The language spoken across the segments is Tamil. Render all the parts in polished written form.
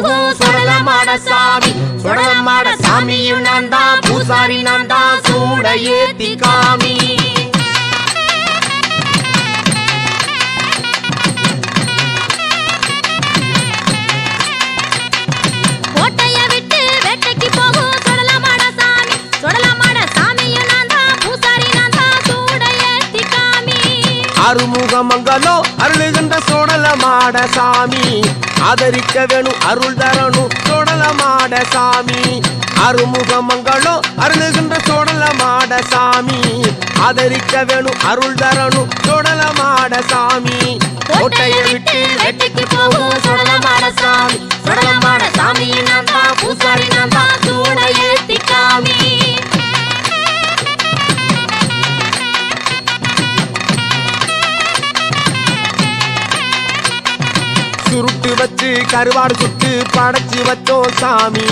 போகும் சுடலமாட சாமி. சுடலமாட சாமியும் நான் தான், பூசாரி நான் தான், சூட ஏத்தி காமி. கோட்டைய விட்டு வேட்டைக்கு போகும் சுடலமாட சாமி. சுடலமாட சாமியும் நான் தான், பூசாரி நான் தான், சூட ஏத்தி காமி. அருமுகமங்கலம் அருளுகின்ற சுடலமாட சாமி. ஆதரிக்க வேணும் அருள் தரணும் சுடலமாட சாமி. அருமுகமங்கலம் அருளுகின்ற சுடலமாட சாமி. ஆதரிக்க வேணும் அருள் தரணும் சுடலமாட சாமி. கோட்டையை விட்டு வேட்டைக்கு போகும் சுடலமாட சாமி. சுடலமாட சாமியும் நான் தான், பூசாரி நான் தான், சூட ஏத்தி காமி. சுருட்டு வச்சு கருவாடு சுட்டு படைச்சு வச்சோம் சாமி.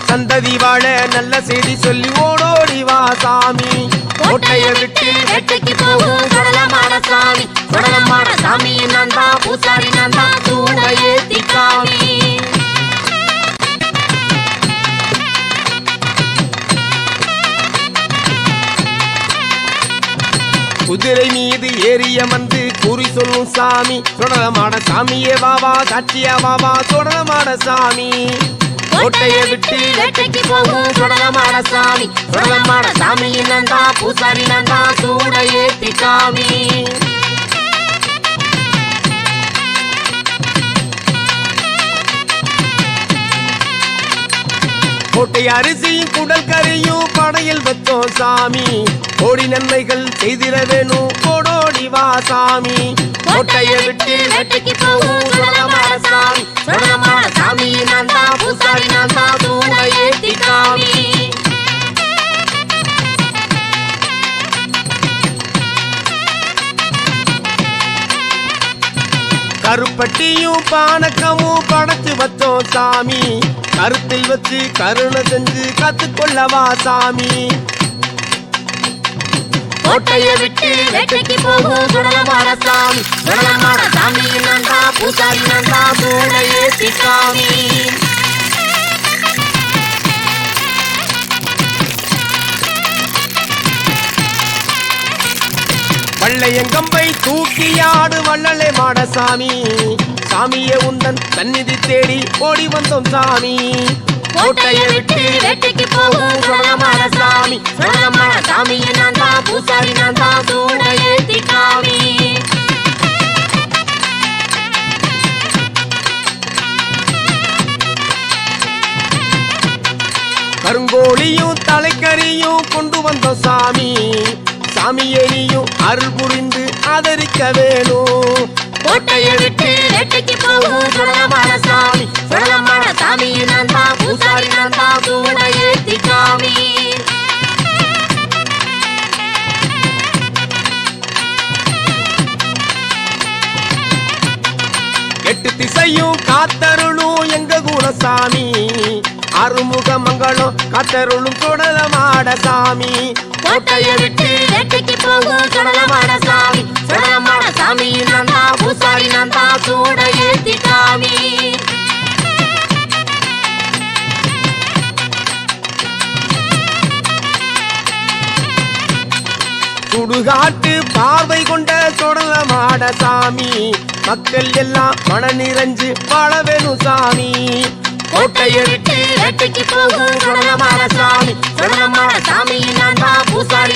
சந்ததி வாழ நல்ல செய்தி சொல்லி ஓடோடி வா சாமி. கோட்டையை விட்டு வேட்டைக்கு போகும் சுடலமாட சாமி. சுடலமாட சாமியும் நான் தான், பூசாரி நான் தான், சூட ஏத்தி காமி. குதிரை மீது ஏறிய வந்து குறி சொல்லும் சாமி. சுடலமாட சாமியே வாவா, சாட்சியா வாவா சுடலமாட சாமி. கோட்டையை விட்டு வேட்டைக்கு போகும் சுடலமாட சாமி. சுடலமாட சாமியும் நான் தான், பூசாரி நான் தான், சூட ஏத்தி காமி. கோட்டை அரிசியும் குடல் கறியும் படையில் வச்சோம் சாமி. கோடி நன்மைகள் செய்திட வேணும் கோடோடி வா சாமி. கோட்டையை விட்டு வேட்டைக்கு போகும் சுடலமாட சாமி. சுடலமாட சாமியும் நான் தான், பூசாரி நான் தான், சூட ஏத்தி காமி. கருப்பட்டியும் பானக்கமும் படைச்சு வச்சோம் சாமி. கருத்தில் வச்சு கருணை செஞ்சு கத்துக்கொள்ளவா சாமி. கோட்டையை விட்டு வேட்டைக்கு போகும் சுடலமாட சாமி. சுடலமாட சாமியும் நான் தான், பூசாரி நான் தான், சூட ஏத்தி காமி. வள்ளையங்கம்பை தூக்கியாடு வள்ளலை மாட சாமி. சாமியே உந்தன் சந்நிதி தேடி ஓடி வந்தோம் சாமி. கோட்டையை விட்டு வேட்டைக்கு போகும் சுடலமாட சாமி. சுடலமாட சாமியும் நான் தான், பூசாரி நான் தான், சூட ஏத்தி காமி. கருங்கோழியும் தலைக்கறியும் கொண்டு வந்தோம் சாமி. சாமியே நீயும் அருள் புரிந்து ஆதரிக்க வேணும். கோட்டையை விட்டு வேட்டைக்கு போகும் சுடலமாட சாமி. சுடலமாட சாமியும் நான் தான், பூசாரி நான் தான், சூட ஏத்தி காமி. எட்டு திசையும் காத்தருளும் எங்க குலசாமி. அருமுகமங்கலம் காத்தருளும் சுடலமாட சாமி. கோட்டையை விட்டு வேட்டைக்கு போகும் சுடலமாட சாமி. சுடலமாட சாமியும் நான் தான், பூசாரி நான் தான், சூட ஏத்தி காமி. சுடுகாட்டு பார்வை கொண்ட சுடலமாட சாமி. மக்கள் எல்லாம் மன நிறைஞ்சு வாழ வேணும் சாமி. கோட்டையை விட்டு வேட்டைக்கு போகும் சுடலமாட சாமி. சுடலமாட சாமியும் நான் தான், பூசாரி